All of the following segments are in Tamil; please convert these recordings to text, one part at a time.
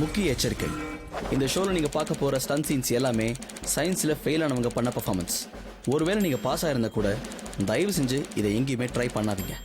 முக்கிய எச்சரிக்கை, இந்த ஷோல நீங்க பார்க்க போற ஸ்டன் சீன்ஸ் எல்லாமே சயின்ஸ்ல ஃபெயில் ஆனவங்க பண்ண பெர்ஃபார்மன்ஸ். ஒருவேளை நீங்க பாஸ் ஆயிருந்தா கூட தயவு செஞ்சு இதை எங்கேயுமே ட்ரை பண்ணாதீங்க.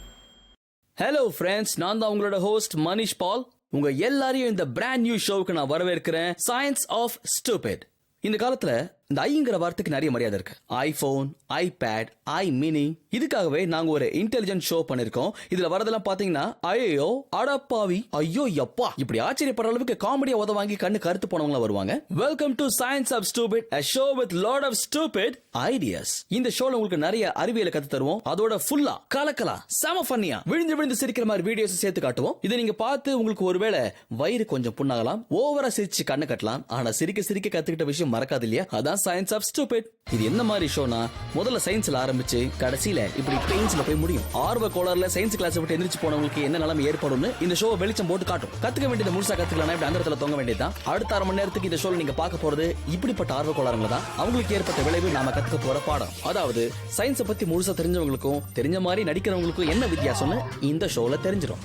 ஹலோ ஃப்ரெண்ட்ஸ், நான் தான் உங்களோட ஹோஸ்ட் மனிஷ் பால். உங்க எல்லாரையும் இந்த பிராண்ட் நியூ ஷோவுக்கு நான் வரவேற்கிறேன். Science of stupid. இந்த காலத்துல இந்த ஐங்கிற வார்த்தைக்கு நிறைய மரியாதை இருக்கு. ஐபோன், ஐபேட், ஐ மினி, இதுக்காகவே நாங்க ஒரு இன்டெலிஜென்ட் ஷோ பண்ணிருக்கோம். இதுல வரதெல்லாம் பாத்தீங்கன்னா ஐயோ, அடப்பாவி, ஐயோ யப்பா, இப்படி ஆச்சரியப்படுற அளவுக்கு காமெடியா உத வாங்கி கண்ணு கருத்து போனவங்க வருவாங்க. Welcome to science of stupid, a show with lot of stupid ideas. இந்த ஷோல உங்களுக்கு நிறைய அறிவியலை கத்து தருவோம். அதோட ஃபுல்லா கலக்கலா செம ஃபன்னியா விழுந்து விழுந்து சிரிக்கிற மாதிரி வீடியோஸ் சேர்த்து காட்டுவோம். இதை நீங்க பார்த்து உங்களுக்கு ஒருவேளை வயிறு கொஞ்சம் புண்ணாகலாம், ஓவரா சிரிச்சு கண்ணு கட்டலாம். ஆனா சிரிக்க சிரிக்க கத்துக்கிட்ட விஷயம் மறக்காது இல்லையா? அதான் சயின்ஸ் ஆஃப் ஸ்டூபிட். இது என்ன மாதிரி ஷோனா, முதல்ல சயின்ஸ்ல ஆரம்பிச்சு கடைசியில இப்படி பெயின்ஸ்ல போய் முடியும். ஆர்வ கோளாறுல சயின்ஸ் கிளாஸ் விட்டு எந்திரிச்சு போனவங்களுக்கு என்ன நிலைமை ஏற்படும்னு இந்த ஷோ வெளிச்சம் போட்டு காட்டும். கத்துக்க வேண்டியது முழுசா கத்துக்கலாம், இப்படி அந்த இடத்துல தொங்க வேண்டியதுதான். அடுத்த அரை மணி நேரத்துக்கு இந்த ஷோல நீங்க பார்க்க போறது இப்படிப்பட்ட ஆர்வ கோளாறுங்க தான். அவங்களுக்கு ஏற்பட்ட விளைவு நாம கத்துக்க போற பாடம். அதாவது சயின்ஸை பத்தி முழுசா தெரிஞ்சவங்களுக்கும் தெரிஞ்ச மாதிரி நடிக்கிறவங்களுக்கும் என்ன வித்தியாசம்னு இந்த ஷோல தெரிஞ்சிடும்.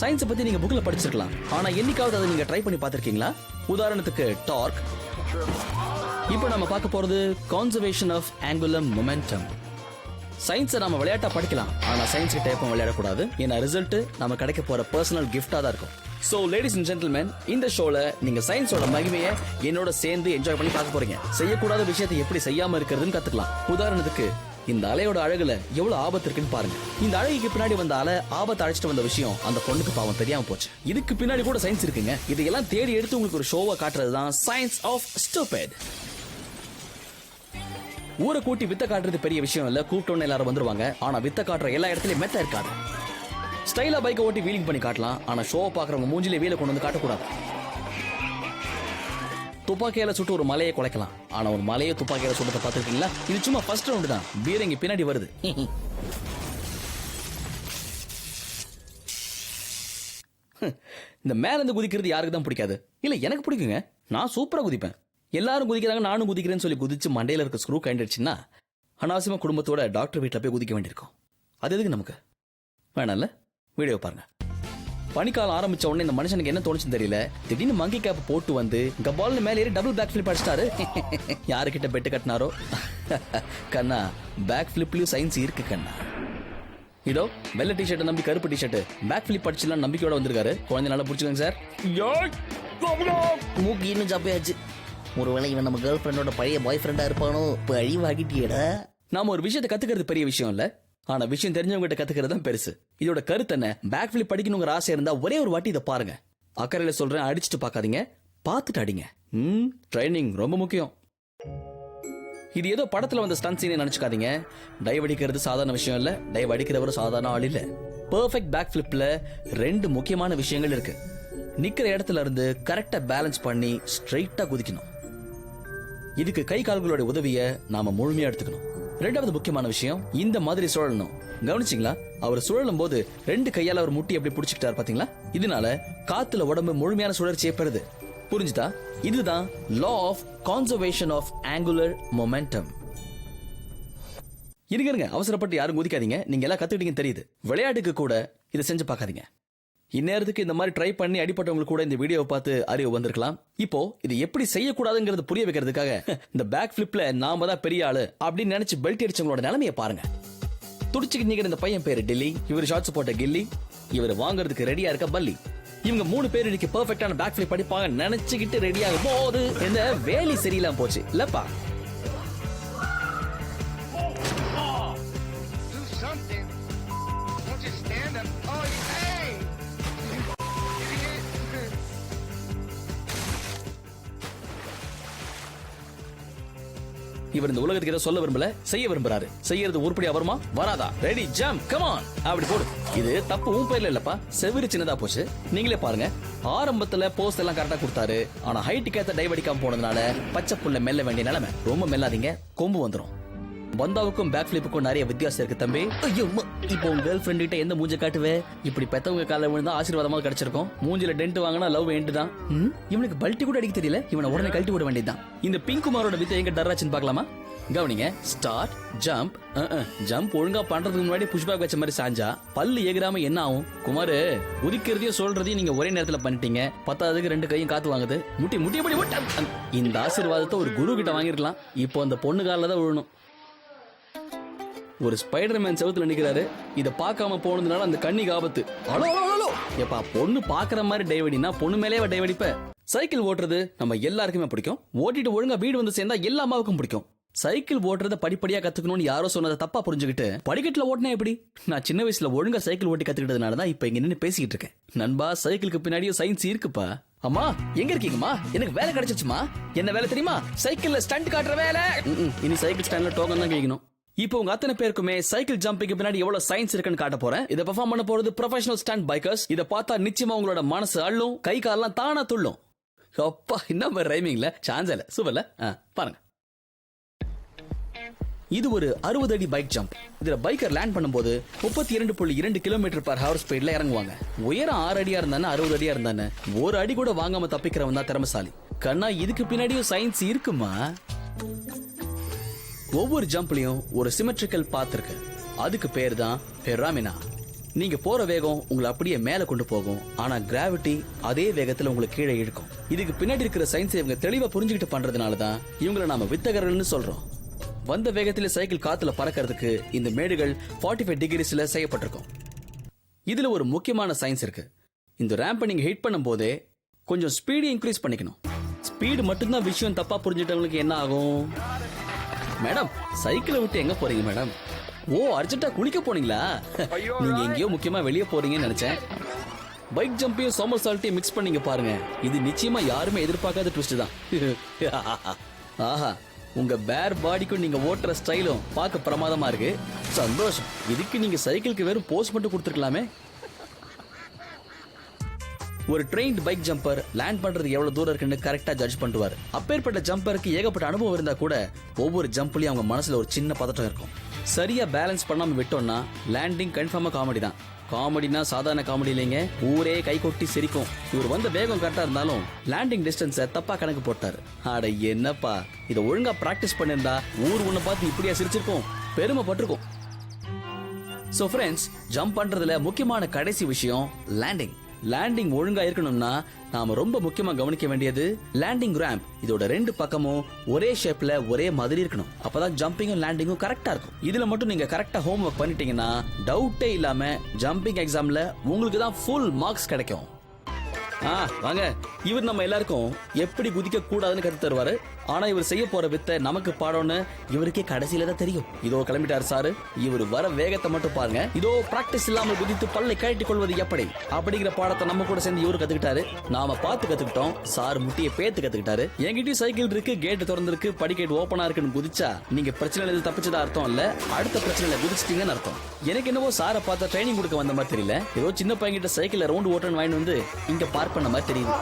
சயின்ஸை பத்தி நீங்க புக்ல படிச்சிருக்கலாம், ஆனா என்னைக்காவது அதை நீங்க ட்ரை பண்ணி பார்த்திருக்கீங்களா? உதாரணத்துக்கு டார்க். இப்போ நம்ம பார்க்க போறது கான்சர்வேஷன் ஆஃப் ஆங்குலர் மொமெண்டம். சயின்ஸை நம்ம விளையாட்டா படிக்கலாம், ஆனா சயின்ஸ் கிட்ட எப்பவும் விளையாடக்கூடாது. ஏன்னா ரிசல்ட் நம்ம கிடைக்க போற பர்சனல் கிஃப்டா தான் இருக்கும். சோ லேடிஸ் அண்ட் ஜென்டில்மேன், இந்த ஷோல நீங்க சயின்ஸோட மகிமையை என்னோட சேர்ந்து என்ஜாய் பண்ணி பார்க்க போறீங்க. செய்யக்கூடாத விஷயத்தை எப்படி செய்யாம இருக்கிறதுன்னு கத்துக்கலாம். உதாரணத்துக்கு இந்த அலையோட அழகுல எவ்வளவு ஆபத்து இருக்குன்னு பாருங்க. இந்த அழகுக்கு பின்னாடி வந்த அலை ஆபத்தை அழைச்சிட்டு வந்த விஷயம் அந்த பொண்ணுக்கு பாவம் தெரியாம போச்சு. இதுக்கு பின்னாடி கூட சயின்ஸ் இருக்குங்க. இதையெல்லாம் தேடி எடுத்து உங்களுக்கு ஒரு ஷோவை காட்டுறதுதான் சயின்ஸ் ஆஃப் ஸ்டூபிட். ஊரை கூட்டி வித்த காட்டுறது பெரிய விஷயம் இல்ல, கூப்பிட்டோன்னு எல்லாரும் வந்துருவாங்க. ஆனா வித்த காட்டுற எல்லா இடத்துலயும் மெத்த இருக்காது. ஸ்டைலா பைக்கை ஓட்டி வீலிங் பண்ணி காட்டலாம், ஆனா ஷோவை பாக்குறவங்க மூஞ்சிலே வீல கொண்டு வந்து காட்டக்கூடாது. துப்பாக்கியால சுட்டு ஒரு மலையை குலைக்கலாம், ஆனா ஒரு மலையை துப்பாக்கியால சுட்டு பாத்துருக்கீங்களா? இது சும்மா ஃபர்ஸ்ட் ரவுண்ட் தான். பீரங்கி பின்னாடி வருது. இந்த மேல இருந்து குதிக்கிறது யாருக்கு தான் பிடிக்காது? இல்ல, எனக்கு பிடிக்குங்க. நான் சூப்பரா குதிப்பேன். எல்லாரும் குதிக்கிறாங்க, நானும் குதிக்கிறேன்னு சொல்லி குதிச்சு மண்டையில இருக்க ஸ்க்ரூ கண்டிடுச்சுன்னா அனாவசியமா குடும்பத்தோட டாக்டர் வீட்டில் போய் குதிக்க வேண்டியிருக்கும். அது எதுக்கு நமக்கு? வேணாம்ல. வீடியோ பாருங்க. பனிக்காலம் ஆரம்பிச்ச உடனே இந்த மனுஷனுக்கு என்ன தோணுச்சுன்னு தெரியல, திடீர்னு மங்கி கேப் போட்டு வந்து கபால்னு மேல ஏறி டபுள் பேக் ஃபிளிப் அடிச்சிட்டாரு. யாருக்கிட்ட பெட்டு கட்டினாரோ கண்ணா, பேக் ஃபிளிப்லயும் சயின்ஸ் இருக்கு கண்ணா. இதோ வெள்ளை டிஷர்ட்டை நம்பி கருப்பு டிஷர்ட் பேக் ஃபிளிப் அடிச்சலாம் நம்பிக்கையோட வந்திருக்காரு. குழந்தை நல்லா பிடிச்சிக்கோங்க சார். மூக்கு இன்னும் ஜப்பையாச்சு. ஒருவேளை இவன் நம்ம கேர்ள் ஃப்ரெண்டோட பழைய பாய் ஃப்ரெண்டா இருப்பானோ? அழிவாகிட்டியடா. நாம ஒரு விஷயத்தை கத்துக்கிறது பெரிய விஷயம் இல்ல, ஆனா விஷயம் தெரிஞ்சவங்க கிட்ட கத்துக்கிறது தான் பெருசு. இதோட கருத்து என்ன? பேக் ஃபிளிப் படிக்கணுங்கிற ஆசை இருந்தா ஒரே ஒரு வாட்டி இதை பாருங்க. அக்கறையில சொல்றேன், அடிச்சுட்டு பார்க்காதீங்க, பார்த்துட்டு அடிங்க. ட்ரைனிங் ரொம்ப முக்கியம். இது ஏதோ படத்துல வந்த ஸ்டன் சீனை நினைச்சுக்காதீங்க. டைவ் அடிக்கிறது சாதாரண விஷயம் இல்ல, டைவ் அடிக்கிறவரும் சாதாரண ஆள் இல்ல. பெர்ஃபெக்ட் பேக் ஃபிளிப்ல 2 முக்கியமான விஷயங்கள் இருக்கு. நிக்கிற இடத்துல இருந்து கரெக்டா பேலன்ஸ் பண்ணி ஸ்ட்ரெயிட்டா குதிக்கணும். இதுக்கு கை கால்களோட உதவிய நாம முழுமையா எடுத்துக்கணும். 2வது முக்கியமான விஷயம், இந்த மாதிரி சுழலணும். கவனிச்சிங்களா? அவர் சுழலும் போது 2 கையால அவர் முட்டி எப்படி பிடிச்சிக்கிட்டாரு பாத்தீங்களா? இதனால காத்துல உடம்பு முழுமையான சுழற்சியை பெறுது. புரிஞ்சுதா? இதுதான் law of conservation of angular momentum. இருங்க, அவசரப்பட்டு யாரும் குதிக்காதீங்க. நீங்க எல்லாம் கத்துக்கிட்டீங்கன்னு தெரியுது. விளையாட்டுக்கு கூட இதை செஞ்சு பார்க்காதீங்க. இந்நேரத்துக்கு இந்த மாதிரி ட்ரை பண்ணி அடிப்பட்டவங்களுக்கு கூட இந்த வீடியோவை பார்த்து அறிவு வந்திருக்கலாம். இப்போ இது எப்படி செய்யக்கூடாதுங்கிறது புரிய வைக்கிறதுக்காக இந்த பேக் ஃபிளிப்ல நாம தான் பெரிய ஆளு அப்படின்னு நினைச்சு பெல்ட் அடிச்சவங்களோட நிலைமையை பாருங்க. துடிச்சுக்கிட்டு நிக்கிற இந்த பையன் பேரு டில்லி, இவர் ஷார்ட்ஸ் போட்ட கில்லி, இவர் வாங்குறதுக்கு ரெடியா இருக்க பல்லி. இவங்க 3 பேர் இன்னைக்கு பெர்ஃபெக்ட்டான பேக் ஃபிளிப் அடிப்பாங்க நினைச்சுக்கிட்டு ரெடியாகும் போது இந்த வேலி சரியில்லாம போச்சு இல்லப்பா. இவர் இந்த உலகத்துக்கு ஏதோ சொல்ல விரும்பல, செய்ய விரும்புறாரு. செய்யறது உருப்படியா வருமா வராதா? ரெடி ஜம்ப் கம் ஆன் அப்படி போடு. இது தப்பு உன் பேர்ல இல்லப்பா, செவிரு சின்னதா போச்சு. நீங்களே பாருங்க. ஆரம்பத்துல போஸ்ட் எல்லாம் கரெக்டா கொடுத்தாரு, ஆனா ஹைட்டுக்கு ஏத்த டைவ் அடிக்காம போனதுனால பச்சை புள்ள மெல்ல வேண்டிய நிலைமை. ரொம்ப மெல்லாதீங்க, கொம்பு வந்துடும். பந்தாவுக்கும் பேக் ஃபிளிப்புக்கும் நிறைய வித்தியாசம் இருக்கு தம்பி. ஐயோ, இப்போ உங்க கேர்ள் ஃப்ரெண்ட் கிட்ட எந்த மூஞ்ச காட்டுவே? இப்படி பெத்தவங்க கால விழுந்தா ஆசீர்வாதமா கிடைச்சிருக்கும். மூஞ்சில டென்ட் வாங்கினா லவ் எண்ட் தான். இவனுக்கு பல்ட்டி கூட அடிக்க தெரியல, இவனை உடனே கழட்டி விட வேண்டியதுதான். இந்த பிங்க் குமாரோட வித்தை எங்க டர்ராச்சுன்னு பார்க்கலாமா? கவனிங்க, ஸ்டார்ட், ஜம்ப். ஜம்ப் ஒழுங்கா பண்றதுக்கு முன்னாடி புஷ் பேக் வச்ச மாதிரி சாஞ்சா பல்லு எகிராம என்ன ஆகும்? குமார், உதிக்கிறதையும் சொல்றதையும் நீங்க ஒரே நேரத்துல பண்ணிட்டீங்க. 10க்கு 2 கையும் காத்து வாங்குது. முட்டி. இந்த ஆசீர்வாதத்தை ஒரு குரு கிட்ட வாங்கிருக்கலாம். இப்போ அந்த பொண்ணு காலில் தான் விழணும். ஒரு ஸ்பைடர்மேன் செவுத்துல நிக்கிறாரு. இத பார்க்காம போனதுனால அந்த கண்ணிக்கு ஆபத்து. அலோ எப்பா, பொண்ணு பாக்குற மாதிரி டைவடினா பொண்ணு மேலே டைவடிப்ப. சைக்கிள் ஓட்டுறது நம்ம எல்லாருக்குமே பிடிக்கும். ஓட்டிட்டு ஒழுங்கா வீடு வந்து சேர்ந்தா எல்லா அம்மாவுக்கும் பிடிக்கும். சைக்கிள் ஓட்டுறத படிப்படியா கத்துக்கணும்னு யாரோ சொன்னதை தப்பா புரிஞ்சுக்கிட்டு படிக்கட்டுல ஓட்டினா எப்படி? நான் சின்ன வயசுல ஒழுங்கா சைக்கிள் ஓட்டி கத்துக்கிட்டதுனாலதான் இப்ப இங்க நின்று பேசிக்கிட்டு இருக்கேன். நண்பா, சைக்கிளுக்கு பின்னாடியும் சயின்ஸ் இருக்குப்பா. அம்மா, எங்க இருக்கீங்கம்மா? எனக்கு வேலை கிடைச்சிச்சுமா. என்ன வேலை தெரியுமா? சைக்கிள்ல ஸ்டண்ட் காட்டுற வேலை. இனி சைக்கிள் ஸ்டாண்ட்ல டோக்கன் தான் கேட்கணும். இப்போ உங்க அத்தனை பேருக்குமே சைக்கிள் ஜம்பிங் பின்னாடி எவ்வளவு சயின்ஸ் இருக்குன்னு காட்ட போறேன். இதை பெர்ஃபார்ம் பண்ண போறது ப்ரொஃபஷனல் ஸ்டண்ட் பைக்கர்ஸ். இதை பார்த்தா நிச்சயமா உங்களோட மனசு அள்ளும், கை காலெல்லாம் தானா துள்ளும். அப்பா, என்ன ரைமிங்ல சான்ஸ் இல்ல. சூப்பர்ல, பாருங்க. இது ஒரு 60 அடி பைக் ஜம்ப். இதுல பைக்கர் லேண்ட் பண்ணும்போது 32.2 km/h ஸ்பீட்ல இறங்குவாங்க. உயரம் 6 அடியா இருந்தானே 60 அடியா இருந்தானே ஒரு அடி கூட வாங்காம தப்பிக்கிறவன் தான் திறமைசாலி. கண்ணா, இதுக்கு பின்னாடியும் சயின்ஸ் இருக்குமா? ஒவ்வொரு ஜம்ப்லயும் ஒரு சிமெட்ரிக்கல் பாத் இருக்கு. அதுக்கு பேர் தான் பெராமினா. நீங்க போற வேகம் உங்களை அப்படியே மேல கொண்டு போகும். ஆனா கிராவிட்டி அதே வேகத்துல உங்களை கீழே இழுக்கும். இதுக்கு பின்னாடி இருக்கிற சயின்ஸை இவங்க தெளிவா புரிஞ்சுக்கிட்டு பண்றதுனாலதான் இவங்களை நாம வித்தகர்கள்னு சொல்றோம். வந்த வேகத்திலே சைக்கிள் காத்துல பறக்கிறதுக்கு இந்த மேடுகள் 45 டிகிரிஸ்ல செய்யப்பட்டிருக்கும். இதுல ஒரு முக்கியமான சயின்ஸ் இருக்கு. இந்த ரேம்பை நீங்க ஹிட் பண்ணும் போதே கொஞ்சம் ஸ்பீடு இன்க்ரீஸ் பண்ணிக்கணும். ஸ்பீடு மட்டும்தான் விஷயம் தப்பா புரிஞ்சுட்டவங்களுக்கு என்ன ஆகும்? மேடம், சைக்கிளை விட்டு எங்க போறீங்க மேடம்? ஓ, அர்ஜென்ட்டா குளிக்க போனீங்களா? நீங்க எங்கேயோ முக்கியமா வெளியே போறீங்கன்னு நினைச்சேன். பைக் ஜம்பையும் சோமர்சால்ட்டையும் மிக்ஸ் பண்ணீங்க பாருங்க. இது நிச்சயமா யாருமே எதிர்பார்க்காத ட்விஸ்ட் தான். ஆஹா, உங்க பேர் பாடிக்கும் நீங்க ஓட்டுற ஸ்டைலும் பார்க்க பிரமாதமா இருக்கு. சந்தோஷம். இதுக்கு நீங்க சைக்கிளுக்கு வெறும் போஸ்ட் மட்டும் கொடுத்துருக்கலாமே. ஒரு ட்ரெயின்ட் பைக் ஜம்பர் லேண்ட் பண்றது எவ்வளவு தூரம் இருக்குன்னு கரெக்டா ஜட்ஜ் பண்ணுவாரு. அப்பேற்பட்ட ஜம்பருக்கு ஏகப்பட்ட அனுபவம் இருந்தா கூட ஒவ்வொரு ஜம்ப்லயும் அவங்க மனசுல ஒரு சின்ன பதட்டம் இருக்கும். சரியா பேலன்ஸ் பண்ணாம விட்டோம்னா லேண்டிங் கன்ஃபார்மா காமெடி தான். காமெடினா சாதாரண காமெடி இல்லைங்க, ஊரே கை கொட்டி சிரிக்கும். இவர் வந்த வேகம் கரெக்டா இருந்தாலும் லேண்டிங் டிஸ்டன்ஸை தப்பா கணக்கு போட்டாரு. அட என்னப்பா, இதை ஒழுங்கா பிராக்டிஸ் பண்ணிருந்தா ஊர் உன்னை பார்த்து இப்படியா சிரிச்சிருக்கும், பெருமைப்பட்டிருக்கும். சோ ஃப்ரெண்ட்ஸ், ஜம்ப் பண்றதுல முக்கியமான கடைசி விஷயம் லேண்டிங். லேண்டிங் ஒழுங்கா இருக்கணும்னா நாம ரொம்ப முக்கியமா கவனிக்க வேண்டியது லேண்டிங் ரேம்ப். இதோட 2 பக்கமும் ஒரே ஷேப்ல ஒரே மாதிரி இருக்கணும். அப்பதான் ஜம்பிங்கும் லேண்டிங்கும் கரெக்டா இருக்கும். இதுல மட்டும் நீங்க கரெக்டா ஹோம் ஒர்க் பண்ணிட்டீங்கன்னா டவுட்டே இல்லாம ஜம்பிங் எக்ஸாம்ல உங்களுக்கு தான் ஃபுல் மார்க்ஸ் கிடைக்கும். வாங்க, இவர் நம்ம எல்லாருக்கும் எப்படி குதிக்க கூடாதுன்னு கத்து தருவாரு. ஆனா இவர் செய்ய போற வித்தை நமக்கு பாடம்னு இவருக்கே கடைசியில தான் தெரியும். இதோ கிளம்பிட்டாரு சாரு. இவர் வர வேகத்தை மட்டும் பாருங்க. இதோ பிராக்டிஸ் இல்லாமல் குதித்து பல்லை கழட்டிக் கொள்வது எப்படி அப்படிங்கிற பாடத்தை நம்ம கூட சேர்ந்து இவரு கத்துக்கிட்டாரு. நாம பார்த்து கத்துக்கிட்டோம். சார் முட்டியை பேத்து கத்துக்கிட்டாரு. என்கிட்டயும் சைக்கிள் இருக்கு, கேட் திறந்திருக்கு, படிக்கேட் ஓப்பனா இருக்குன்னு குதிச்சா நீங்க பிரச்சனை தப்பிச்சதா அர்த்தம் இல்ல, அடுத்த பிரச்சனையில குதிச்சிட்டீங்கன்னு அர்த்தம். எனக்கு என்னவோ சாரை பார்த்தா ட்ரைனிங் கொடுக்க வந்த மாதிரி தெரியல. ஏதோ சின்ன பையன்கிட்ட சைக்கிள் ரவுண்ட் ஓட்டன்னு வாங்கிட்டு வந்து இங்க பார்க் பண்ண மாதிரி தெரியுது.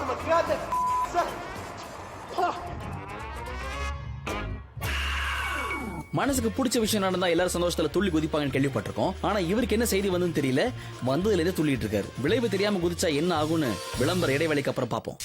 மனசுக்கு பிடிச்ச விஷயம் நடந்தா எல்லாரும் சந்தோஷத்துல துள்ளி குதிப்பாங்கன்னு கேள்விப்பட்டிருக்கோம். ஆனா இவருக்கு என்ன செய்தி வந்து தெரியல, வந்ததுல இருந்து துள்ளிட்டு இருக்காரு. விளைவு தெரியாம குதிச்சா என்ன ஆகும்னு விளம்பர இடைவேளைக்கு அப்புறம் பாப்போம்.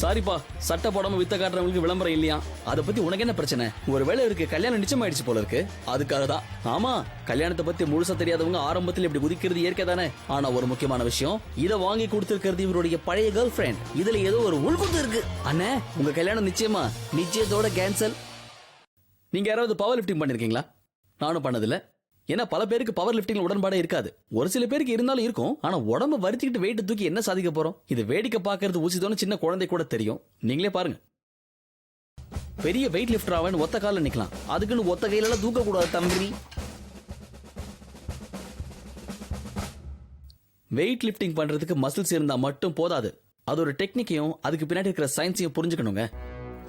சாரிப்பா, சட்டை போடாம வித்த காட்டுறவங்களுக்கு விளம்பரம் இல்லையா? அதை பத்தி உனக்கு என்ன பிரச்சனை? ஒருவேளை இருக்கு கல்யாணம் நிச்சயம் ஆயிடுச்சு போல இருக்கு, அதுக்காக தான். ஆமா, கல்யாணத்தை பத்தி முழுசா தெரியாதவங்க ஆரம்பத்தில் இப்படி குதிக்கிறது இயற்கை தானே. ஆனா ஒரு முக்கியமான விஷயம், இதை வாங்கி கொடுத்திருக்கிறது இவருடைய பழைய கேர்ள் ஃபிரெண்ட். இதுல ஏதோ ஒரு உள்குத்து இருக்கு. அண்ணே, உங்க கல்யாணம் நிச்சயமா நிச்சயத்தோட கேன்சல். நீங்க யாராவது பவர் லிஃப்டிங் பண்ணிருக்கீங்களா? நானும் பண்ணதில்ல. ஏன்னா பல பேருக்கு பவர் லிஃப்டிங்ல உடன்பாடே இருக்காது. ஒரு சில பேருக்கு இருந்தாலும் இருக்கும். ஆனா உடம்ப வருத்திக்கிட்டு வெயிட் தூக்கி என்ன சாதிக்க போறோம்? இது வேடிக்கை பார்க்கறது ஊசிதோன்னு சின்ன குழந்தை கூட தெரியும். நீங்களே பாருங்க. பெரிய வெயிட் லிஃப்டர் ஆவன்னு ஒத்த கால நிக்கலாம். அதுக்குன்னு ஒத்த கையில எல்லாம் தூக்க கூடாது தம்பி. வெயிட் லிஃப்டிங் பண்றதுக்கு மசில்ஸ் இருந்தா மட்டும் போதாது. அது ஒரு டெக்னிக்கையும் அதுக்கு பின்னாடி இருக்கிற சயின்ஸையும் புரிஞ்சுக்கணுங்க.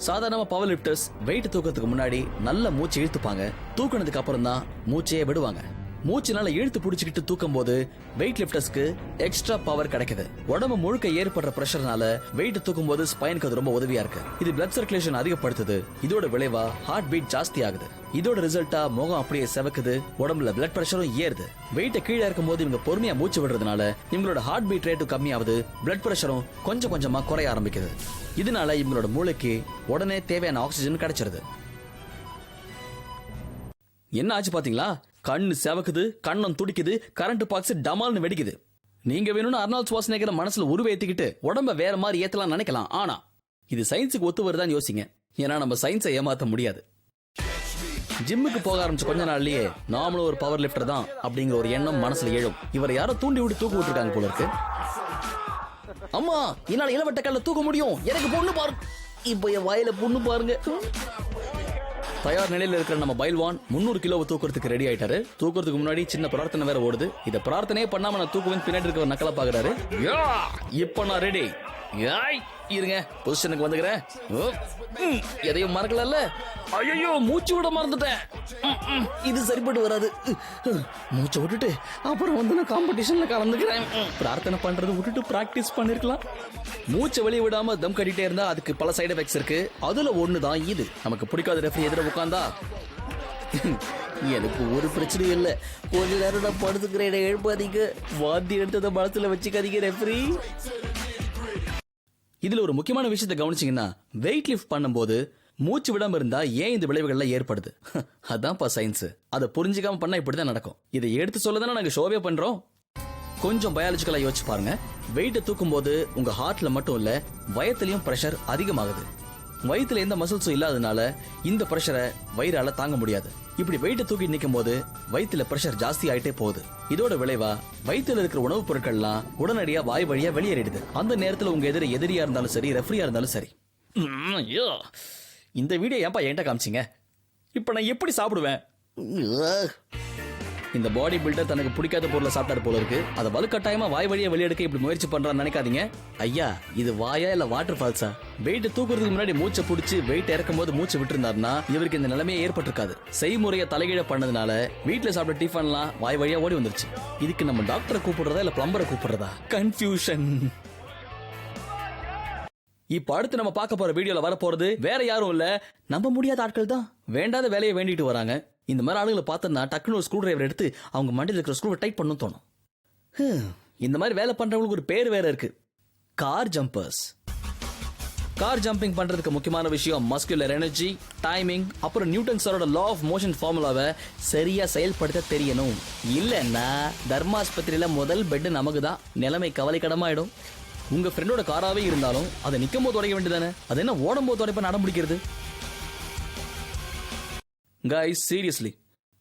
சாதாரணமா பவர் லிஃப்டர்ஸ் வெயிட் தூக்கிறதுக்கு முன்னாடி நல்ல மூச்சு இழுத்துப்பாங்க. தூக்கினதுக்கு அப்புறம் தான் மூச்சையே விடுவாங்க. மூச்சுனால இழுத்து பிடிச்சிக்கிட்டு தூக்கும் போது வெயிட் லிஃப்டர்ஸ்க்கு எக்ஸ்ட்ரா பவர் கிடைக்குது. உடம்பு முழுக்க ஏற்படுற பிரஷர்னால வெயிட் தூக்கும் போது ஸ்பைனுக்கு அது ரொம்ப உதவியா இருக்கு. இது பிளட் சர்க்குலேஷன் அதிகப்படுத்துது. இதோட விளைவா ஹார்ட் பீட் ஜாஸ்தி ஆகுது. இதோட ரிசல்ட்டா முகம் அப்படியே செவக்குது, உடம்புல பிளட் பிரஷரும் ஏறுது. வெயிட்ட கீழே இருக்கும் போது இவங்க பொறுமையா மூச்சு விடுறதுனால இவங்களோட ஹார்ட் பீட் ரேட்டும் கம்மியாகுது, பிளட் பிரஷரும் கொஞ்சம் கொஞ்சமா குறைய ஆரம்பிக்குது. இதனால இவங்களோட மூளைக்கு உடனே தேவையான ஆக்சிஜன் கிடைச்சிருது. என்ன ஆச்சு பாத்தீங்களா? கண்ணு செவக்குது, கண்ணம் துடிக்குது, கரண்ட் பாக்ஸ் டமால்னு வெடிக்குது. நீங்க வேணும்னு அர்னால்ட் ஷ்வார்ஸ்நெகரை மனசுல உருவேத்திக்கிட்டு உடம்ப வேற மாதிரி ஏத்தலாம் நினைக்கலாம். ஆனா இது சயின்ஸுக்கு ஒத்து வருதான்னு யோசிங்க. ஏன்னா நம்ம சயின்ஸை ஏமாத்த முடியாது. ஜிம்முக்கு போக ஆரம்பிச்ச கொஞ்ச நாள்லயே நாமளும் ஒரு பவர் லிஃப்டர் தான் அப்படிங்கிற ஒரு எண்ணம் மனசுல எழும். இவரை யாரோ தூண்டி விட்டு தூக்கு விட்டுருக்காங்க போல இருக்கு. அம்மா, என்னால இளவட்ட கல்ல தூக்க முடியும், எனக்கு பொண்ணு பாரு. இப்போ என் வாயில புண்ணு பாருங்க. தயார் நிலையில இருக்கிற நம்ம பைல்வான் 300 கிலோவை தூக்குறதுக்கு ரெடி ஆயிட்டாரு. தூக்குறதுக்கு முன்னாடி சின்ன பிரார்த்தனை வேற ஓடுது. இத பிரார்த்தனையே பண்ணாம நான் தூக்குவேன் பின்னாடி இருக்க நக்கலா பாக்குறாரு. இப்ப நான் ரெடி. இருங்க, பொசிஷனுக்கு வந்துக்கிறேன். எதையும் மறக்கல. ஐயோ, மூச்சு விட மறந்துட்டேன். இது சரிப்பட்டு வராது. மூச்சை விட்டுட்டு அப்புறம் வந்து நான் காம்படிஷன்ல கலந்துக்கிறேன். பிரார்த்தனை பண்றது விட்டுட்டு பிராக்டிஸ் பண்ணிருக்கலாம். மூச்சை வெளியே விடாம தம் கட்டிட்டே இருந்தா அதுக்கு பல சைடு எஃபெக்ட்ஸ் இருக்கு. அதுல ஒண்ணுதான் இது. நமக்கு பிடிக்காத ரெஃப்ரி எதிர உட்கார்ந்தா எனக்கு ஒரு பிரச்சனையும் இல்லை. கொஞ்ச நேரம் நான் படுத்துக்கிறேன், எழுப்பாதீங்க. வாந்தி எடுத்ததை மனசுல வச்சுக்காதீங்க ரெஃப்ரி. இதுல ஒரு முக்கியமான விஷயத்தை கவனிச்சீங்கன்னா, வெயிட் லிஃப்ட் பண்ணும்போது மூச்சு விடாம இருந்தா ஏன் இந்த விளைவுகள்லாம் ஏற்படுது? அதான்ப்பா சயின்ஸ். அதை புரிஞ்சுக்காம பண்ணா இப்படிதான் நடக்கும். இதை எடுத்து சொல்லதானே நாங்க ஷோவே பண்றோம். கொஞ்சம் பயாலஜிக்கலா யோசிச்சு பாருங்க. வெயிட்டை தூக்கும் போது உங்க ஹார்ட்ல மட்டும் இல்ல, வயத்திலையும் பிரஷர் அதிகமாகுது. வயிற்றுல எந்த மசில்ஸும் இல்லாதனால இந்த பிரஷரை வயிறால தாங்க முடியாது. இப்படி வெயிட்டை தூக்கி நிற்கும் போது வயிற்றுல பிரஷர் ஜாஸ்தி ஆயிட்டே போகுது. இதோட விளைவா வயிற்றுல இருக்கிற உணவுப் பொருட்கள்லாம் உடனடியா வாய் வழியா வெளியேறிடுது. அந்த நேரத்துல உங்க எதிரியா இருந்தாலும் சரி, ரெஃப்ரியா இருந்தாலும் சரி. இந்த வீடியோ ஏன்பா என்கிட்ட காமிச்சிங்க? இப்ப நான் எப்படி சாப்பிடுவேன்? இந்த பாடி பில்டர் தனக்கு பிடிக்காத பொருளை சாப்பிட்டாரு போல இருக்கு. அதை வலுக்கட்டாயமா வாய் வழியா வெளியெடுக்க இப்படி முயற்சி பண்றான்னு நினைக்காதீங்க. ஐயா, இது வாயா இல்ல வாட்டர் ஃபால்ஸா? வெயிட் தூக்குறதுக்கு முன்னாடி மூச்சை பிடிச்சி வெயிட் இறக்கும் போது மூச்சு விட்டுருந்தாருன்னா இவருக்கு இந்த நிலைமையே ஏற்பட்டிருக்காது. செய்முறையை தலைகீழ பண்ணதுனால வீட்டுல சாப்பிட்ட டிஃபன்லாம் வாய் வழியா ஓடி வந்துருச்சு. இதுக்கு நம்ம டாக்டரை கூப்பிடுறதா இல்ல பிளம்பரை கூப்பிடுறதா? கன்ஃபியூஷன். இப்ப அடுத்து நம்ம பார்க்க போற வீடியோல வர போறது வேற யாரும் இல்ல, நம்ப முடியாத ஆட்கள் தான். வேண்டாத வேலையை வேண்டிட்டு வராங்க. இந்த மாதிரி ஆளுகளை பார்த்தா டக்குனு ஒரு ஸ்க்ரூ டிரைவர் எடுத்து அவங்க மண்டியில் இருக்கிற ஸ்க்ரூவை டைட் பண்ண தோணும். இந்த மாதிரி வேலை பண்றவங்களுக்கு ஒரு பேர் வேற இருக்கு, கார் ஜம்பர்ஸ். கார் ஜம்பிங் பண்றதுக்கு முக்கியமான விஷயம் மஸ்குலர் எனர்ஜி, டைமிங், அப்புறம் நியூட்டன் சாரோட லா ஆஃப் மோஷன் ஃபார்முலாவை சரியா செயல்படுத்த தெரியணும். இல்லன்னா தர்மாஸ்பத்திரியில முதல் பெட் நமக்கு தான். நிலைமை கவலைக்கிடமாயிடும். உங்க ஃப்ரெண்டோட காராவே இருந்தாலும் அதை நிக்கும் போது உடைக்க வேண்டியதானே? அது என்ன ஓடும் போது உடைப்ப நடம் பிடிக்கிறது? Guys, seriously,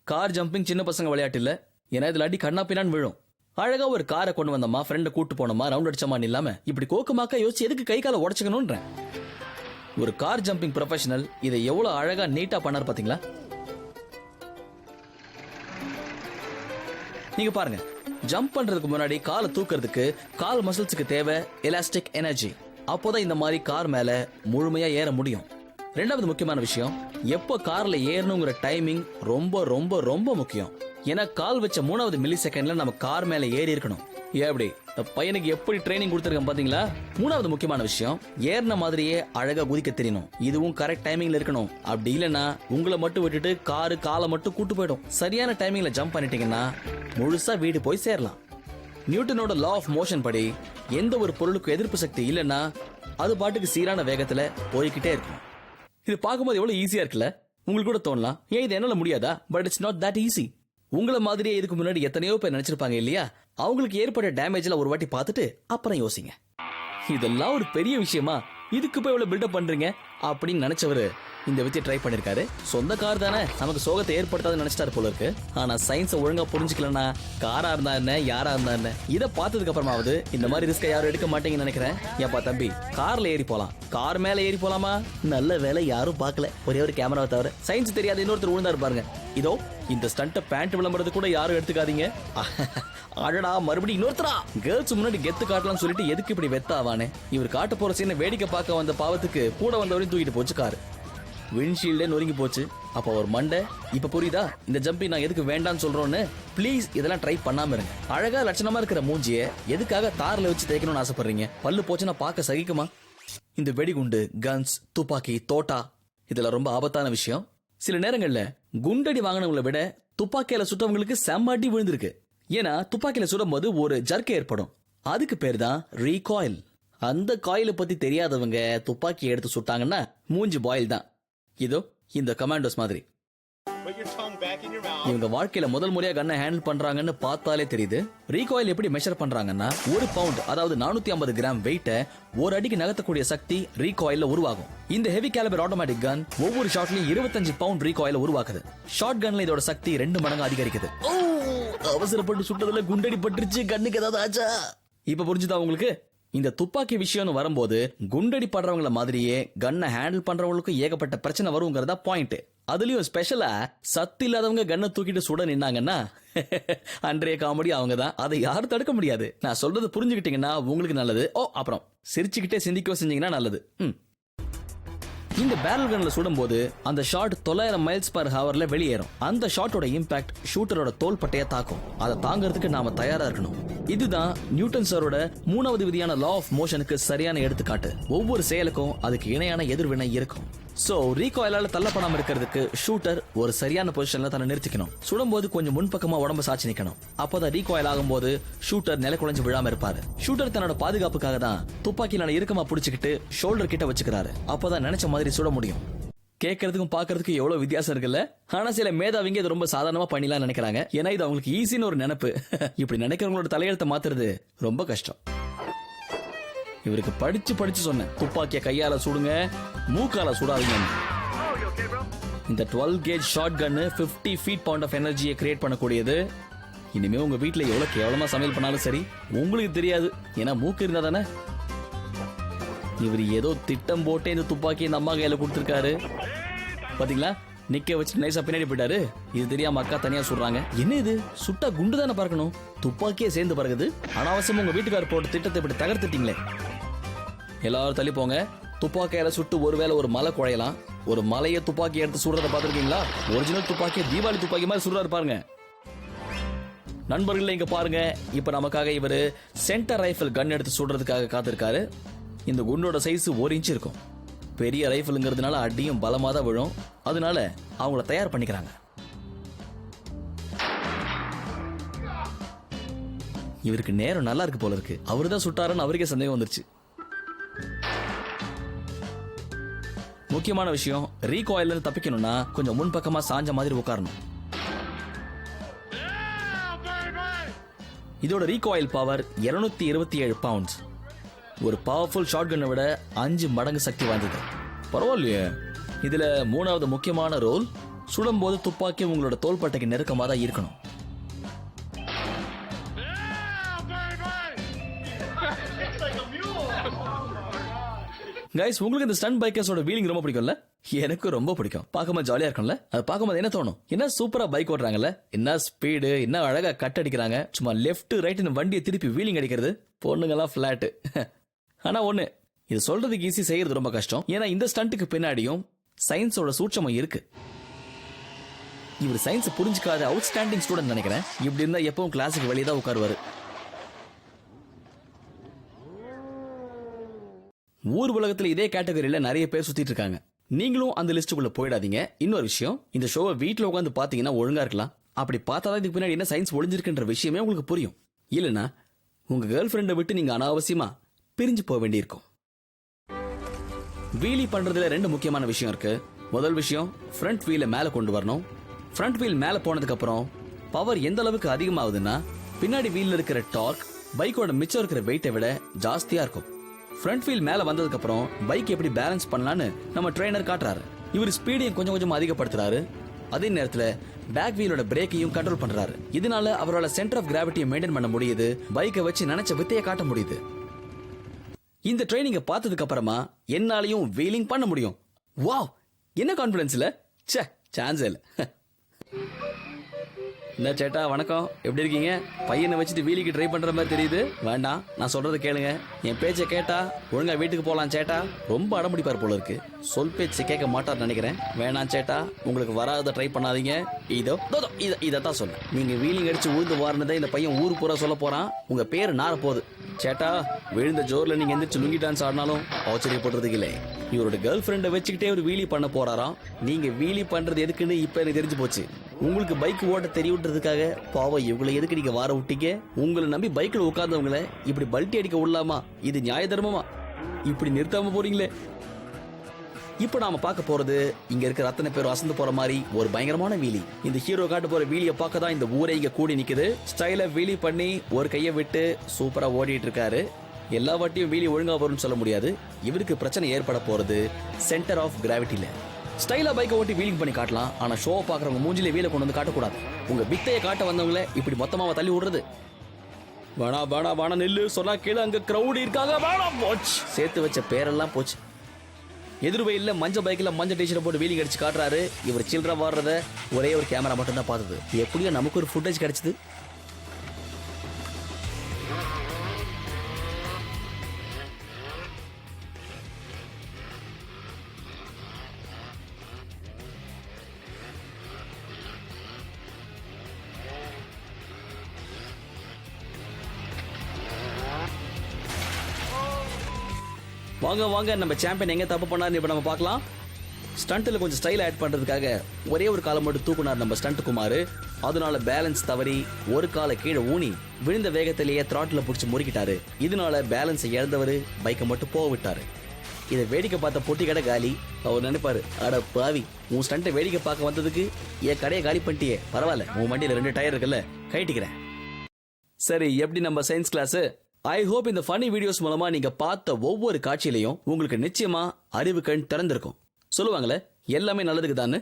கார் ஜம்பிங் சின்ன பசங்க விளையாட்டு இல்ல. ஏன்னா இதுல அடி கண்ணா பின்னான்னு விழும். அழகா ஒரு காரை கொண்டு வந்தோமா, ஃப்ரெண்டை கூட்டு போனோமா, ரவுண்ட் அடிச்சமான்னு இல்லாம இப்படி கோக்கமாக்கா யோசிச்சு எதுக்கு கை காலை உடச்சுக்கணும்ன்றேன். ஒரு கார் ஜம்பிங் ப்ரொஃபஷனல் இதை எவ்வளவு அழகா நீட்டா பண்ணாரு பாத்தீங்களா? நீங்க பாருங்க, ஜம்ப் பண்றதுக்கு முன்னாடி காலை தூக்குறதுக்கு கால் மசில்ஸுக்கு தேவை எலாஸ்டிக் எனர்ஜி. அப்போதான் இந்த மாதிரி கார் மேல முழுமையா ஏற முடியும். ரெண்டாவது முக்கியமான விஷயம், எப்போ கார்ல ஏறணுங்கிற டைமிங் ரொம்ப ரொம்ப ரொம்ப முக்கியம். ஏன்னா கால் வச்ச 3வது மில்லி செகண்ட்ல நம்ம கார் மேல ஏறி இருக்கணும். எப்படி பையனுக்கு எப்படி ட்ரைனிங் கொடுத்துருக்கேன் பாத்தீங்களா? 3வது முக்கியமான விஷயம், ஏறின மாதிரியே அழகா குதிக்க தெரியணும். இதுவும் கரெக்ட் டைமிங்ல இருக்கணும். அப்படி இல்லைன்னா உங்களை மட்டும் விட்டுட்டு காரு காலை மட்டும் கூட்டு போயிடும். சரியான டைமிங்ல ஜம்ப் பண்ணிட்டீங்கன்னா முழுசா வீடு போய் சேரலாம். நியூட்டனோட லா ஆஃப் மோஷன் படி எந்த ஒரு பொருளுக்கு எதிர்ப்பு சக்தி இல்லைன்னா அது பாட்டுக்கு சீரான வேகத்துல போய்கிட்டே இருக்கும். இது பார்க்கும்போது எவ்வளவு ஈஸியா இருக்குல்ல? உங்களுக்கு கூட தோணலாம், ஏன் இது என்னால முடியாதா? But it's not that easy. உங்களை மாதிரியே இதுக்கு முன்னாடி எத்தனையோ பேர் நினைச்சிருப்பாங்க இல்லையா? அவங்களுக்கு ஏற்பட்ட டேமேஜ்ல ஒரு வாட்டி பார்த்துட்டு அப்புறம் யோசிங்க, இதெல்லாம் ஒரு பெரிய விஷயமா, இதுக்கு போய் இவ்வளவு பில்டப் பண்றீங்க அப்படின்னு நினைச்சவரு இந்த வித்தியை ட்ரை பண்ணிருக்காரு. சொந்த கார் தானே, நமக்கு சோகத்தை ஏற்படுத்தாதுன்னு நினைச்சிட்டாரு போல இருக்கு. ஆனா சயின்ஸை ஒழுங்கா புரிஞ்சுக்கலன்னா காரா இருந்தா என்ன, யாரா இருந்தா என்ன, இதை பார்த்ததுக்கு அப்புறமாவது இந்த மாதிரி ரிஸ்க யாரும் எடுக்க மாட்டீங்கன்னு நினைக்கிறேன். ஏப்பா தம்பி, கார்ல ஏறி போலாம், கார் மேல ஏறி போலாமா? நல்ல வேலை யாரும் பார்க்கல, ஒரே ஒரு கேமராவை தவிர. சயின்ஸ் தெரியாத இன்னொருத்தர் விழுந்தாரு பாருங்க. இதோ இந்த ஸ்டண்ட்டை பேண்ட் விளம்பரது கூட யாரும் எடுத்துக்காதீங்க. அடடா, மறுபடியும் இன்னொருத்தரா? கேர்ள்ஸ் முன்னாடி கெத்து காட்டலாம்னு சொல்லிட்டு எதுக்கு இப்படி வெத்தாவானே? இவர் காட்ட போற சீனை வேடிக்கை பார்க்க வந்த பாவத்துக்கு கூட வந்தவரையும் தூக்கிட்டு போச்சு காரு. விண்ட்ஷீல்டே நொறுங்கி போச்சு. அப்போ ஒரு மண்டை. இப்ப புரியுதா இந்த ஜம்பிங் நான் எதுக்கு வேண்டாம்னு சொல்றோன்னு? ப்ளீஸ் இதெல்லாம் ட்ரை பண்ணாம இருங்க. அழகா லட்சணமா இருக்கிற மூஞ்சிய எதுக்காக தார்ல வச்சு தேய்க்கணும்னு ஆசைப்படுறீங்க? பல்லு போச்சுன்னா பார்க்க சகிக்குமா? இந்த வெடிகுண்டு, கன்ஸ், துப்பாக்கி, தோட்டா இதெல்லாம் ரொம்ப ஆபத்தான விஷயம். சில நேரங்கள்ல குண்டடி வாங்கினவங்களை விட துப்பாக்கியில சுட்டவங்களுக்கு செம்மாட்டி விழுந்திருக்கு. ஏன்னா துப்பாக்கியில சுடும் போது ஒரு ஜர்க் ஏற்படும். அதுக்கு பேர் தான் ரீகாயில். அந்த காயிலை பத்தி தெரியாதவங்க துப்பாக்கி எடுத்து சுட்டாங்கன்னா மூஞ்சி பாயில் தான். இதோ இந்த கமாண்டோஸ் மாதிரி. Put your tongue back in your mouth. இவங்க வாழ்க்கையில முதல் முறையா கன்னை ஹேண்டில் பண்றாங்கன்னு பார்த்தாலே தெரியுது. ரீகாயில் எப்படி மெஷர் பண்றாங்கன்னா, ஒரு பவுண்ட் அதாவது 450 கிராம் வெயிட்ட ஒரு அடிக்கு நகர்த்தக்கூடிய சக்தி ரீகாயில்ல உருவாகும். இந்த ஹெவி கேலிபர் ஆட்டோமேட்டிக் கன் ஒவ்வொரு ஷாட்லயும் 25 பவுண்ட் ரீகாயில உருவாக்குது. ஷார்ட் கன்ல இதோட சக்தி 2 மடங்கு அதிகரிக்குது. அவசரப்பட்டு சுட்டதுல குண்டடி பட்டுருச்சு, கண்ணுக்கு ஏதாவது ஆச்சா? இப்ப புரிஞ்சுதா உங்களுக்கு? இந்த துப்பாக்கி விஷயம்னு வரும்போது குண்டடி படுறவங்கள மாதிரியே கன்னை ஹேண்டில் பண்றவங்களுக்கும் ஏகப்பட்ட பிரச்சனை வருங்கிறதா பாயிண்ட். அதுலயும் ஸ்பெஷலா சத்து இல்லாதவங்க கன்னை தூக்கிட்டு சுட நின்னாங்கன்னா அன்றைய காமெடி அவங்க தான். அதை யாரும் தடுக்க முடியாது. நான் சொல்றது புரிஞ்சுக்கிட்டீங்கன்னா உங்களுக்கு நல்லது. அப்புறம் சிரிச்சுக்கிட்டே சிந்திக்க செஞ்சீங்கன்னா நல்லது. இந்த பேரல் கன்ல சுடும்போது அந்த ஷாட் 900 மைல்ஸ் பர் ஹவர்ல வெளியேறும். அந்த ஷாட்டோட இம்பாக்ட் ஷூட்டரோட தோள்பட்டையை தாக்கும். அதை தாங்கிறதுக்கு நாம தயாரா இருக்கணும். இதுதான் நியூட்டன் சாரோட 3வது விதியான லா ஆஃப் மோஷனுக்கு சரியான எடுத்துக்காட்டு. ஒவ்வொரு செயலுக்கும் அதுக்கு இணையான எதிர்வினை இருக்கும். சோ ரீகாயிலால தள்ளப்படாம இருக்கிறதுக்கு ஷூட்டர் ஒரு சரியான பொசிஷன்ல தன்னை நிறுத்திக்கணும். சுடும்போது கொஞ்சம் முன்பக்கமா உடம்பு சாட்சி நிக்கணும். அப்பதான் ரீகாயில் ஆகும்போது ஷூட்டர் நில குலைஞ்சு விழாம இருப்பாரு. ஷூட்டர் தன்னோட பாதுகாப்புக்காக தான் துப்பாக்கியில இறுக்கமா புடிச்சுக்கிட்டு ஷோல்டர் கிட்ட வச்சுக்கிறாரு. அப்பதான் நினைச்ச மாதிரி சுட முடியும். கேட்கறதுக்கும் பாக்குறதுக்கும் எவ்வளவு வித்தியாசம் இருக்குல்ல? ஆனா சில மேதாவிங்க இது ரொம்ப சாதாரணமா பண்ணிடலாம் நினைக்கிறாங்க. ஏன்னா இது அவங்களுக்கு ஈஸின்னு ஒரு நினைப்பு. இப்படி நினைக்கிறவங்களோட தலையெழுத்தை மாத்துறது ரொம்ப கஷ்டம். இவருக்கு படிச்சு படிச்சு சொன்னேன், துப்பாக்கிய கையால சுடுங்க, மூக்கால சுடாதீங்க. இந்த 12 gauge shotgun 50 feet pound of எனர்ஜியை கிரியேட் பண்ணக்கூடியது. இனிமே உங்க வீட்டுல எவ்வளவு கேவலமா சமையல் பண்ணாலும் சரி உங்களுக்கு தெரியாது. ஏன்னா மூக்கு இருந்தா தானே. இவர் ஏதோ திட்டம் போட்டு இந்த துப்பாக்கி இந்த அம்மா கையில கொடுத்திருக்காரு. பாத்தீங்களா, நிக்க வச்சு நைசா பின்னாடி போயிட்டாரு. இது தெரியாம அக்கா தனியா சுடுறாங்க. என்ன இது, சுட்டா குண்டு தானே பறக்கணும், துப்பாக்கியே சேர்ந்து பறக்குது. அனாவசியமா உங்க வீட்டுக்காரர் போட்டு திட்டத்தை இப்படி தகர்த்துட்டீங்களே. எல்லாரும் தள்ளி போங்க. துப்பாக்கியால சுட்டு ஒருவேளை ஒரு மலை குழையலாம். ஒரு மலையை துப்பாக்கி எடுத்து சுடுறத பாத்துருக்கீங்களா? ஒரிஜினல் துப்பாக்கி தீபாவளி துப்பாக்கி மாதிரி சுடுறாரு பாருங்க. நண்பர்கள் இங்க பாருங்க, இப்ப நமக்காக இவரு சென்டர் ரைபிள் கன் எடுத்து சுடுறதுக்காக காத்திருக்காரு. இந்த குண்டோட சைஸ் 1 இன்ச் இருக்கும். பெரிய ரைபிள்ங்கிறதுனால அடியும் பலமா தான் விழும். அதனால அவங்கள தயார் பண்ணிக்கிறாங்க. இவருக்கு நேரம் நல்லா இருக்கு போல இருக்கு. அவருதான் சுட்டாருன்னு அவருக்கே சந்தேகம் வந்துருச்சு. முக்கியமான விஷயம், ரீகாயில இருந்து தப்பிக்கணும்னா கொஞ்சம் முன்பக்கமா சாஞ்ச மாதிரி உட்காரணும். இதோட ரீகாயில் பவர் 227 பவுண்ட்ஸ். ஒரு பவர்ஃபுல் ஷார்ட் கன்னை விட 5 மடங்கு சக்தி வாய்ந்தது. பரவாயில்லையே. இதுல 3வது முக்கியமான ரோல், சுடும்போது துப்பாக்கி உங்களோட தோள்பட்டைக்கு நெருக்கமாக தான் இருக்கணும். கைஸ், உங்களுக்கு இந்த ஸ்டண்ட் பைக்கர்ஸோட வீலிங் ரொம்ப பிடிக்கும்ல? எனக்கு ரொம்ப பிடிக்கும். பார்க்கும்போது ஜாலியா இருக்கும்ல? அது பார்க்கும்போது என்ன தோணும், என்ன சூப்பரா பைக் ஓட்டுறாங்கல்ல, என்ன ஸ்பீடு, என்ன அழகா கட் அடிக்கிறாங்க. சும்மா லெஃப்ட் ரைட்னு வண்டியை திருப்பி வீலிங் அடிக்கிறது. பொண்ணுங்கெல்லாம் பிளாட். ஆனா ஒண்ணு, இது சொல்றதுக்கு ஈஸி, செய்யறது ரொம்ப கஷ்டம். ஏன்னா இந்த ஸ்டண்ட்டுக்கு பின்னாடியும் சயின்ஸோட சூட்சமம் இருக்கு. இவர் சயின்ஸ் புரிஞ்சுக்காத அவுட்ஸ்டாண்டிங் ஸ்டூடெண்ட் நினைக்கிறேன். இப்படி இருந்தா எப்பவும் கிளாஸுக்கு வெளியே தான் உட்காருவாரு. ஊர் உலகத்துல இதே கேட்டகரியில நிறைய பேர் சுத்திட்டு இருக்காங்க. நீங்களும் அந்த லிஸ்டுக்குள்ள போயிடாதீங்க. இன்னொரு விஷயம், இந்த ஷோவை வீட்டுல உட்காந்து பாத்தீங்கன்னா ஒழுங்கா இருக்கலாம். அப்படி பார்த்தாதான் இதுக்கு பின்னாடி என்ன சயின்ஸ் ஒளிஞ்சிருக்குன்ற விஷயமே உங்களுக்கு புரியும். இல்லைன்னா உங்க கேர்ள் ஃபிரெண்டை விட்டு நீங்க அனாவசியமா பிரிஞ்சு போக வேண்டியிருக்கும். வீலி பண்றதுல 2 முக்கியமான விஷயம் இருக்கு. முதல் விஷயம், ஃப்ரண்ட் வீலை மேல கொண்டு வரணும். ஃப்ரண்ட் வீல் மேல போனதுக்கு அப்புறம் பவர் எந்த அளவுக்கு அதிகமாகுதுன்னா, பின்னாடி வீல்ல இருக்கிற டார்க் பைக்கோட மிச்சம் இருக்கிற வெயிட்டை விட ஜாஸ்தியா இருக்கும். ஃப்ரண்ட் வீல் மேல வந்ததுக்கு அப்புறம் பைக் எப்படி பேலன்ஸ் பண்ணலான்னு நம்ம ட்ரெயினர் காட்டுறாரு. இவர் ஸ்பீடையும் கொஞ்சம் கொஞ்சமா அதிகப்படுத்துறாரு. அதே நேரத்துல பேக் வீலோட பிரேக்கையும் கண்ட்ரோல் பண்றாரு. இதனால அவரோட சென்டர் ஆஃப் கிராவிட்டியை மெயின்டைன் பண்ண முடியுது. பைக்கை வச்சு நினைச்ச வித்தையை காட்ட முடியுது. இந்த ட்ரைனிங்கை பார்த்ததுக்கு அப்புறமா என்னாலையும் வீலிங் பண்ண முடியும். வாவ், என்ன கான்பிடன்ஸ் இல்ல? ச்சே, சான்ஸ் இல்ல. என்ன சேட்டா, வணக்கம், எப்படி இருக்கீங்க? பையனை வச்சுட்டு வீலிக்கு ட்ரை பண்ற மாதிரி தெரியுது. வேண்டாம், நான் சொல்றதை கேளுங்க. என் பேச்சை கேட்டா ஒழுங்கா வீட்டுக்கு போலாம் சேட்டா. ரொம்ப அடம்பிடிப்பார் போல இருக்கு. சொல் பேச்சு கேட்க மாட்டார் நினைக்கிறேன். வேணாம் சேட்டா, உங்களுக்கு வராத ட்ரை பண்ணாதீங்க. இதைத்தான் சொன்னேன். நீங்க வீலிங் அடிச்சு ஊர்ந்து வாரினதை இந்த பையன் ஊர் பூரா சொல்ல போறான். உங்க பேரு நார போகுது. சேட்டா, விழுந்த ஜோர்ல நீங்க எந்திரிச்சு லுங்கி டான்ஸ் ஆடினாலும் ஆச்சரியப்படுறதுக்கு இல்லை. இவரோட கேர்ள் ஃபிரெண்டை வச்சுக்கிட்டே ஒரு வீலி பண்ண போறாராம். நீங்க வீலி பண்றது எதுக்குன்னு இப்ப எனக்கு தெரிஞ்சு போச்சு. உங்களுக்கு பைக் ஓட்ட தெரியுன்றதுக்காக பாவம் இவங்களை எதுக்கு நீங்க வார விட்டீங்க? உங்களை நம்பி பைக்ல உட்கார்ந்தவங்கள இப்படி பல்ட்டி அடிக்க விடலாமா? இது நியாய தர்மமா? இப்படி நிறுத்தாம போறீங்களே. இப்போ நாம பார்க்க போறது இங்க இருக்கிற அத்தனை பேரும் அசந்து போற மாதிரி ஒரு பயங்கரமான வீலி. இந்த ஹீரோ காட்டு போற வீலியை பார்க்க தான் இந்த ஊரே இங்க கூடி நிக்குது. ஸ்டைல வீலி பண்ணி ஒரு கையை விட்டு சூப்பரா ஓடிட்டு இருக்காரு. எல்லா வாட்டியும் வீலி ஒழுங்கா வரும்னு சொல்ல முடியாது. இவருக்கு பிரச்சனை ஏற்பட போறது சென்டர் ஆஃப் கிராவிட்டில. ஸ்டைலா பைக்கை ஓட்டி வீலிங் பண்ணி காட்டலாம், ஆனா ஷோ பாக்குறவங்க மூஞ்சிலே வீலை கொண்டு வந்து காட்டக்கூடாது. உங்க வித்தையை காட்ட வந்தவங்கள இப்படி மொத்தமாவ தள்ளி விடுறது. வேணா வேணா வேணா நெல்லு சொன்னா கீழே அங்க கிரௌட் இருக்காங்க. வேணா போச்சு, சேர்த்து வச்ச பேரெல்லாம் போச்சு. எதிர்வையில் மஞ்சள் பைக்கில் மஞ்சள் டீஷர்ட் போட்டு வீலிங் அடிச்சு காட்டுறாரு. இவர் சில்லற வாடுறத ஒரே ஒரு கேமரா மட்டும் தான் பார்த்தது. எப்படியோ நமக்கு ஒரு ஃபுட்டேஜ் கிடைச்சது. வாங்க வாங்க, நம்ம சாம்பியன் எங்க தப்பு பண்ணாரு இப்ப நம்ம பார்க்கலாம். ஸ்டண்ட்ல கொஞ்சம் ஸ்டைல் ஆட் பண்றதுக்காக ஒரே ஒரு காலை மட்டும் தூக்குனார் நம்ம ஸ்டண்ட் குமார். அதனால பேலன்ஸ் தவறி ஒரு காலை கீழே ஊனி விழுந்த வேகத்திலேயே த்ராட்டில் பிடிச்சி முறுக்கிட்டாரு. இதனால பேலன்ஸை இழந்தவர் பைக்கை மட்டும் போக விட்டாரு. இதை வேடிக்கை பார்த்த பொட்டி கடை காலி. அவர் நினைப்பாரு, அட பாவி, உன் ஸ்டண்ட்டை வேடிக்கை பார்க்க வந்ததுக்கு என் கடையை காலி பண்ணிட்டியே, பரவாயில்ல, உன் வண்டியில 2 டயர் இருக்குல்ல, கைட்டிக்கிறேன். சரி, எப்படி நம்ம சயின்ஸ் கிளாஸ்? ஐ ஹோப் இந்த ஃபன்னி வீடியோஸ் மூலமா நீங்க பார்த்த ஒவ்வொரு காட்சியிலையும் உங்களுக்கு நிச்சயமா அறிவு கண் திறந்திருக்கும். சொல்லுவாங்களே, எல்லாமே நல்லதுக்கு தானே.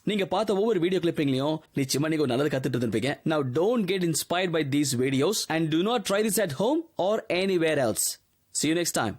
நீங்க பார்த்த ஒவ்வொரு வீடியோ கிளிப்பிங்லயும் நிச்சயமா நீங்க நல்லது கத்துட்டு இருப்பீங்க. Now don't get inspired by these videos and do not try this at home or anywhere else. See you next time.